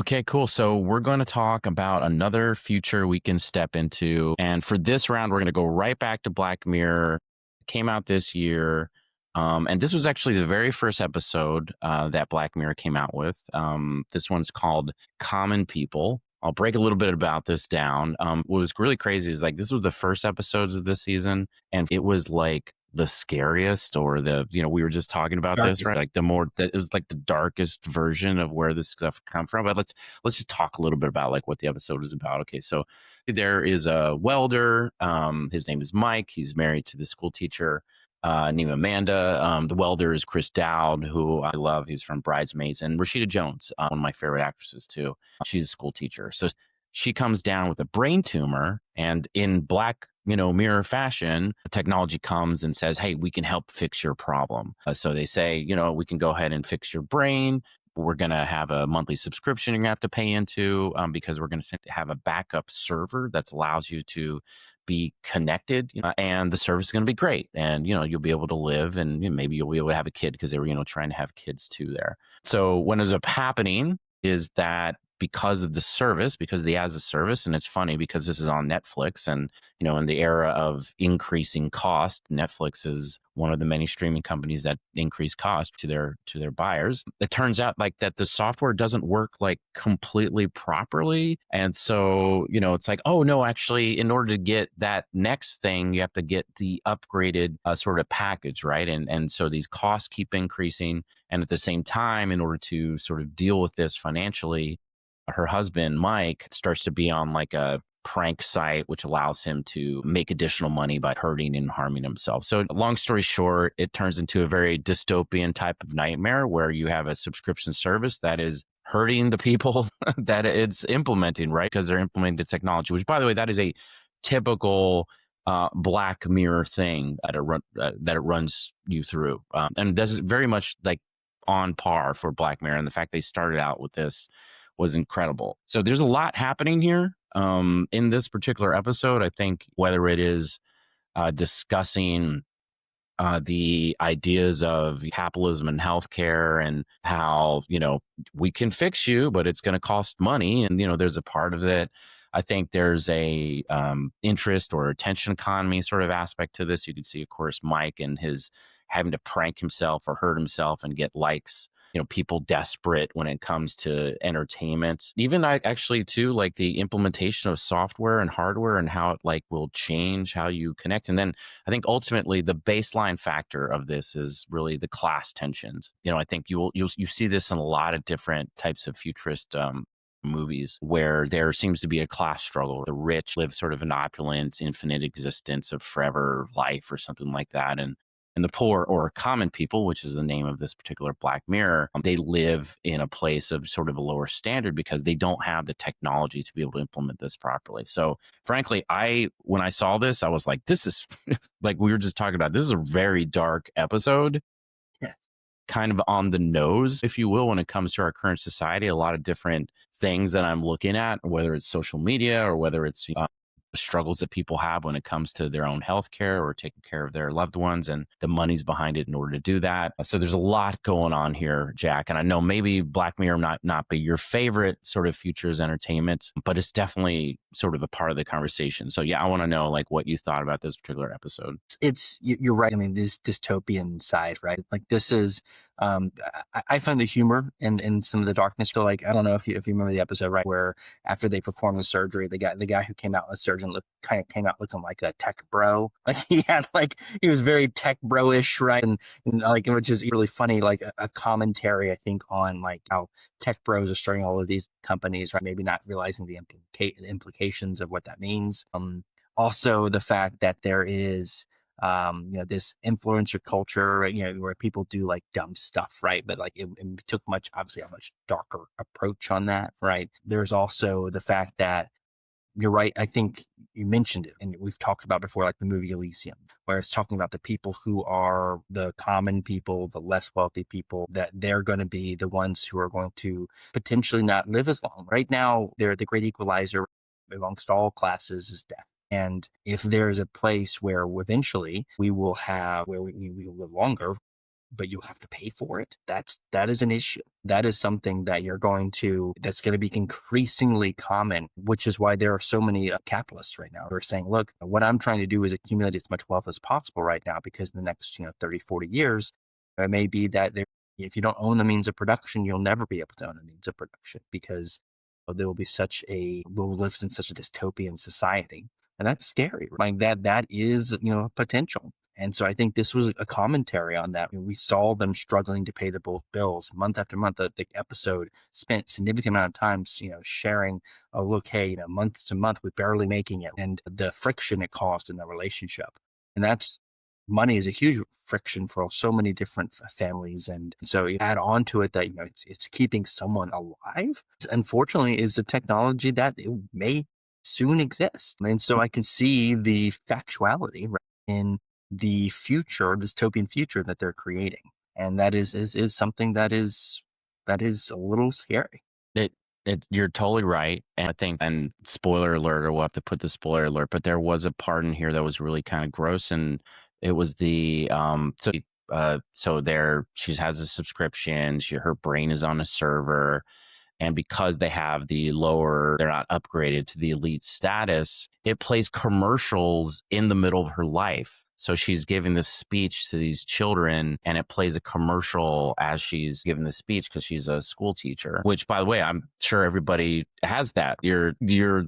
Okay, cool. So we're going to talk about another future we can step into. And for this round, we're going to go right back to Black Mirror. It came out this year. And this was actually the very first episode that Black Mirror came out with. This one's called Common People. I'll break a little bit about this down. What was really crazy is like this was the first episodes of this season, and it was like the scariest or we were just talking about this, Darkest. right? Like the more that it was like the darkest version of where this stuff come from. But let's just talk a little bit about like what the episode is about. Okay, so there is a welder. His name is Mike. He's married to the school teacher named Amanda. The welder is Chris Dowd, who I love. He's from Bridesmaids, and Rashida Jones, one of my favorite actresses too. She's a school teacher. So she comes down with a brain tumor, and in Black mirror fashion, technology comes and says, hey, we can help fix your problem. So they say, we can go ahead and fix your brain. We're going to have a monthly subscription you're going to have to pay into because we're going to have a backup server that allows you to be connected, and the service is going to be great. And, you'll be able to live, and maybe you'll be able to have a kid because they were, trying to have kids too there. So what ends up happening is that because of the service, because of the as a service, and it's funny because this is on Netflix, and in the era of increasing cost, Netflix is one of the many streaming companies that increase cost to their buyers. It turns out like that the software doesn't work like completely properly, and so it's like, oh no, actually, in order to get that next thing, you have to get the upgraded sort of package, right? And so these costs keep increasing, and at the same time, in order to sort of deal with this financially, her husband, Mike, starts to be on like a prank site, which allows him to make additional money by hurting and harming himself. So long story short, it turns into a very dystopian type of nightmare where you have a subscription service that is hurting the people that it's implementing, right? Because they're implementing the technology, which, by the way, that is a typical Black Mirror thing that it runs you through. And does it very much like on par for Black Mirror. And the fact they started out with this was incredible. So there's a lot happening here in this particular episode. I think whether it is discussing the ideas of capitalism and healthcare and how, we can fix you, but it's going to cost money. And, there's a part of it. I think there's a interest or attention economy sort of aspect to this. You can see, of course, Mike and his having to prank himself or hurt himself and get likes. People desperate when it comes to entertainment. Even I actually too, like the implementation of software and hardware and how it like will change how you connect. And then I think ultimately the baseline factor of this is really the class tensions. I think you see this in a lot of different types of futurist movies where there seems to be a class struggle. The rich live sort of an opulent, infinite existence of forever life or something like that. And the poor or common people, which is the name of this particular Black Mirror, they live in a place of sort of a lower standard because they don't have the technology to be able to implement this properly. So frankly, when I saw this, I was like, this is like we were just talking about, this is a very dark episode, Yes. kind of on the nose, if you will, when it comes to our current society. A lot of different things that I'm looking at, whether it's social media or whether it's the struggles that people have when it comes to their own health care or taking care of their loved ones and the money's behind it in order to do that. So there's a lot going on here, Jack. And I know maybe Black Mirror not be your favorite sort of futures entertainment, but it's definitely sort of a part of the conversation. So yeah, I want to know like what you thought about this particular episode. You're right. I mean, this dystopian side, right? Like this is, I find the humor and some of the darkness. So like, I don't know if you remember the episode, right, where after they performed the surgery, the guy who came out, the surgeon, kind of came out looking like a tech bro. Like he was very tech bro-ish, right? And like, which is really funny, like a commentary, I think, on like how tech bros are starting all of these companies, right? Maybe not realizing the implications of what that means. Also the fact that there is this influencer culture, where people do like dumb stuff, right? But like it took obviously a much darker approach on that, right? There's also the fact that you're right. I think you mentioned it, and we've talked about before, like the movie Elysium, where it's talking about the people who are the common people, the less wealthy people, that they're going to be the ones who are going to potentially not live as long. Right now, they're the great equalizer amongst all classes is death. And if there's a place where eventually we will have, where we will live longer, but you'll have to pay for it. That is an issue. That is something that that's going to be increasingly common, which is why there are so many capitalists right now who are saying, look, what I'm trying to do is accumulate as much wealth as possible right now, because in the next, 30, 40 years, it may be that if you don't own the means of production, you'll never be able to own the means of production, because there will be we'll live in such a dystopian society. And that's scary. Like that is, potential. And so I think this was a commentary on that. I mean, we saw them struggling to pay the bills month after month. The episode spent significant amount of time, sharing, oh, look, hey, month to month, we're barely making it. And the friction it caused in the relationship. And money is a huge friction for so many different families. And so you add on to it that, it's keeping someone alive. Unfortunately, is a technology that it may soon exist. And so I can see the factuality, right, in the future, dystopian future that they're creating. And that is something that is a little scary. You're totally right. And I think, and spoiler alert, or we'll have to put the spoiler alert, but there was a part in here that was really kind of gross. And it was so there, she has a subscription. Her brain is on a server. And because they're not upgraded to the elite status, it plays commercials in the middle of her life. So she's giving this speech to these children, and it plays a commercial as she's giving the speech, because she's a school teacher, which, by the way, I'm sure everybody has that. You're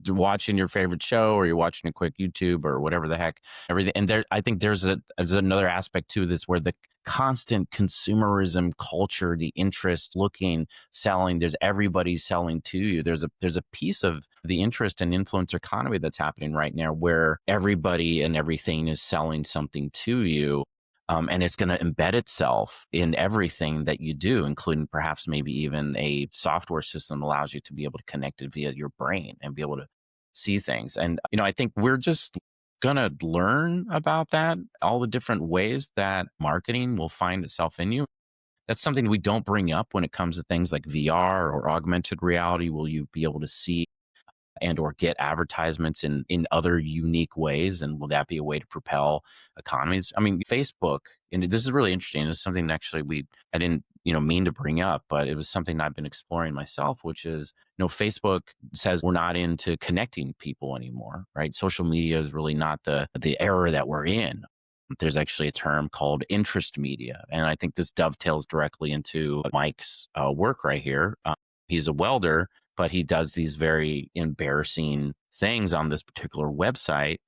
watching your favorite show, or you're watching a quick YouTube or whatever the heck, everything. And I think there's another aspect to this, where the constant consumerism culture, the interest, selling, there's everybody selling to you. There's a piece of the interest and influence economy that's happening right now, where everybody and everything is selling something to you. And it's going to embed itself in everything that you do, including perhaps maybe even a software system that allows you to be able to connect it via your brain and be able to see things. And, I think we're just going to learn about that, all the different ways that marketing will find itself in you. That's something we don't bring up when it comes to things like VR or augmented reality. Will you be able to see and or get advertisements in other unique ways? And will that be a way to propel economies? I mean, Facebook, and this is really interesting. This is something that actually I didn't, mean to bring up, but it was something I've been exploring myself, which is, Facebook says we're not into connecting people anymore, right? Social media is really not the era that we're in. There's actually a term called interest media. And I think this dovetails directly into Mike's work right here. He's a welder, but he does these very embarrassing things on this particular website.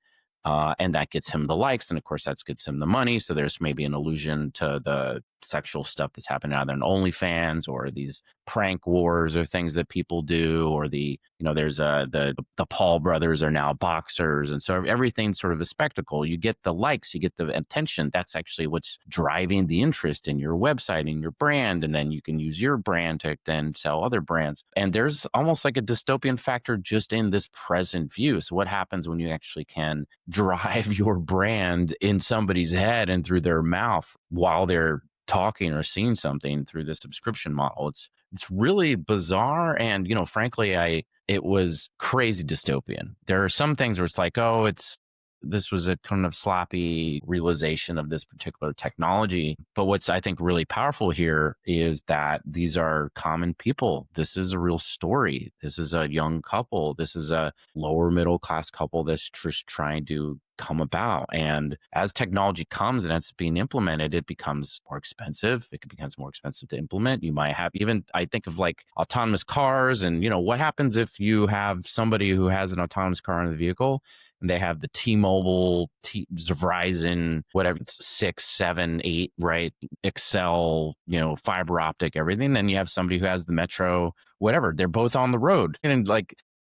And that gets him the likes. And of course, that gets him the money. So there's maybe an allusion to the sexual stuff that's happening either in OnlyFans, or these prank wars, or things that people do, or there's the Paul brothers are now boxers. And so everything's sort of a spectacle. You get the likes, you get the attention. That's actually what's driving the interest in your website and your brand. And then you can use your brand to then sell other brands. And there's almost like a dystopian factor just in this present view. So what happens when you actually can drive your brand in somebody's head and through their mouth while they're talking or seeing something through the subscription model? It's really bizarre. And, frankly, it was crazy dystopian. There are some things where it's like, oh, this was a kind of sloppy realization of this particular technology. But what's, I think, really powerful here is that these are common people. This is a real story. This is a young couple. This is a lower middle class couple that's just trying to come about. And as technology comes and it's being implemented, it becomes more expensive. It becomes more expensive to implement. You might have I think of like autonomous cars, and, what happens if you have somebody who has an autonomous car in the vehicle, and they have the T-Mobile, Verizon, whatever, 6, 7, 8, right? Excel, fiber optic, everything. Then you have somebody who has the Metro, whatever. They're both on the road. And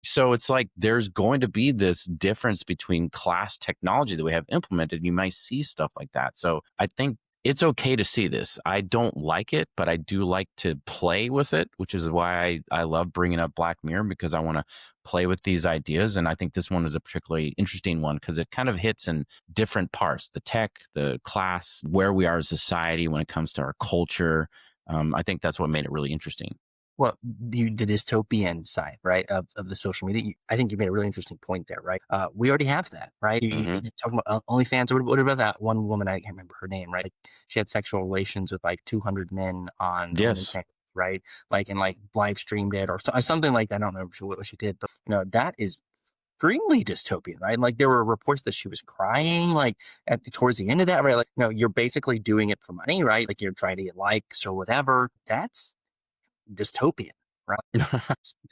so it's like there's going to be this difference between class technology that we have implemented. You might see stuff like that. So I think it's okay to see this. I don't like it, but I do like to play with it, which is why I love bringing up Black Mirror, because I want to play with these ideas. And I think this one is a particularly interesting one because it kind of hits in different parts: the tech, the class, where we are as a society when it comes to our culture. I think that's what made it really interesting. Well, the dystopian side, right, of the social media, I think you made a really interesting point there, right? We already have that, right? Hmm. You talking about OnlyFans. What about that one woman? I can't remember her name, right? Like, she had sexual relations with like 200 men on Yes. OnlyFans, right? Like, and like live streamed it or something like that. I don't know what she did, but that is extremely dystopian, right? Like there were reports that she was crying, like towards the end of that, right? Like, you're basically doing it for money, right? Like you're trying to get likes or whatever. That's dystopian, right?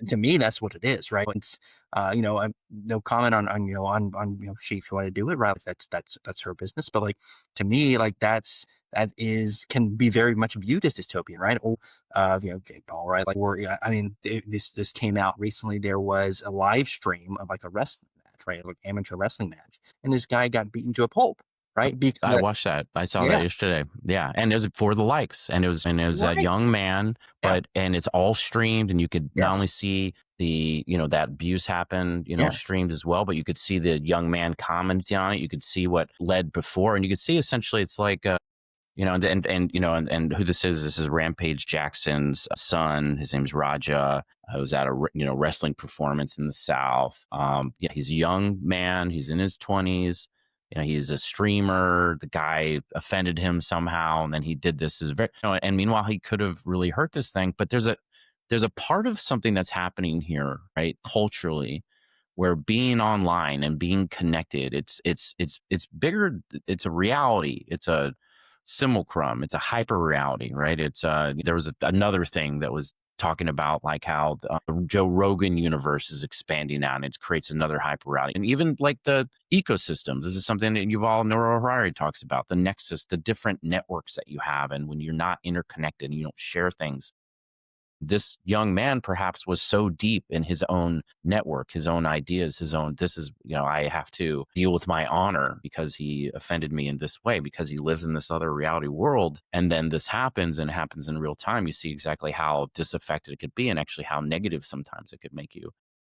To me, that's what it is, right? It's no comment on she wanted to do it, right? Like, that's her business, but like to me, like that is can be very much viewed as dystopian, right? Or Jake Paul, right? Like, or I mean, this came out recently. There was a live stream of like a wrestling match, right? Like amateur wrestling match, and this guy got beaten to a pulp, right? I Because watched that. I saw yeah, that yesterday. Yeah, and it was for the likes, and it was that right, young man, yeah, and it's all streamed, and you could not yes, only see the that abuse happen, yes. streamed as well, but you could see the young man commenting on it. You could see what led before, and you could see essentially it's like and who this is Rampage Jackson's son. His name's Raja. I was at a wrestling performance in the South. Yeah, he's a young man. He's in his 20s. He's a streamer. The guy offended him somehow, and then he did this. Is very and meanwhile he could have really hurt this thing. But there's a part of something that's happening here, right? Culturally, where being online and being connected, it's bigger. It's a reality. It's a simulacrum. It's a hyper reality, right? There was another thing that was talking about like how the Joe Rogan universe is expanding out and it creates another hyper reality. And even like the ecosystems, this is something that Yuval Noah Harari talks about, the nexus, the different networks that you have. And when you're not interconnected and you don't share things, this young man perhaps was so deep in his own network, his own ideas, this is, I have to deal with my honor because he offended me in this way, because he lives in this other reality world. And then this happens and it happens in real time. You see exactly how disaffected it could be and actually how negative sometimes it could make you.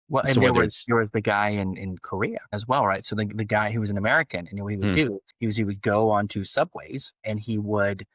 Well, So and there whether was it's, there was the guy in Korea as well, right? So the guy who was an American, and what he would mm, do, he would go onto subways, and he would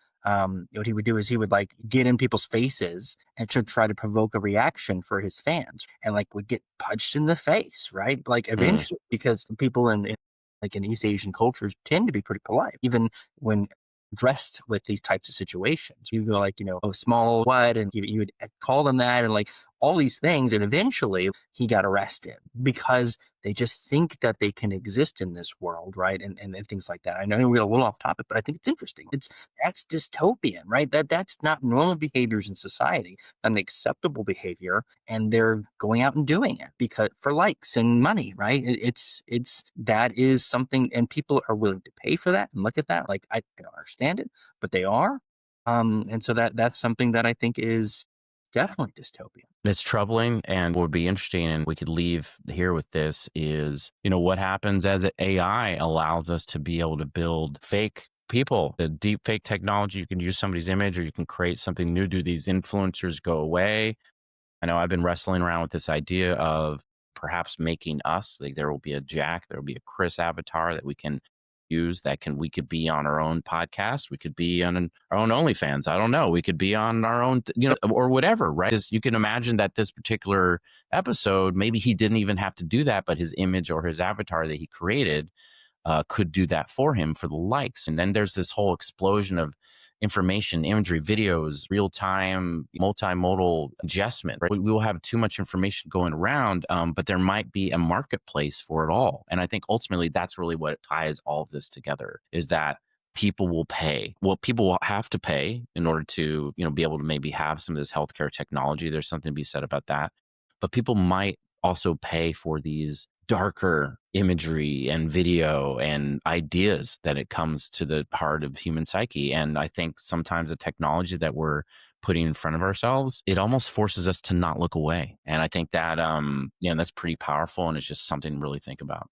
what he would do is he would like get in people's faces and to try to provoke a reaction for his fans, and like would get punched in the face, right? Like mm, eventually, because people in like in East Asian cultures tend to be pretty polite, even when dressed with these types of situations. You go like, oh, small what, and he would call them that, and like all these things. And eventually he got arrested because they just think that they can exist in this world, right? And things like that. I know we got a little off topic, but I think it's interesting. That's dystopian, right? That's not normal behaviors in society, an acceptable behavior, and they're going out and doing it because for likes and money, right? It's that is something, and people are willing to pay for that and look at that. Like I don't understand it, but they are. And so that's something that I think is definitely dystopian. it's troubling. And what would be interesting, and we could leave here with this, is what happens as AI allows us to be able to build fake people. The deep fake technology, you can use somebody's image or you can create something new. Do these influencers go away? I know I've been wrestling around with this idea of perhaps making us, like, there will be a Jack, there will be a Chris avatar that we can use, we could be on our own podcast. We could be on our own OnlyFans. I don't know. We could be on our own, or whatever, right? Because you can imagine that this particular episode, maybe he didn't even have to do that, but his image or his avatar that he created could do that for him for the likes. And then there's this whole explosion of information, imagery, videos, real time, multimodal adjustment. Right? We will have too much information going around, but there might be a marketplace for it all. And I think ultimately that's really what ties all of this together, is that people will pay. Well, people will have to pay in order to, be able to maybe have some of this healthcare technology. There's something to be said about that. But people might also pay for these darker imagery and video and ideas that it comes to the heart of human psyche. And I think sometimes the technology that we're putting in front of ourselves, it almost forces us to not look away. And I think that that's pretty powerful, and it's just something to really think about.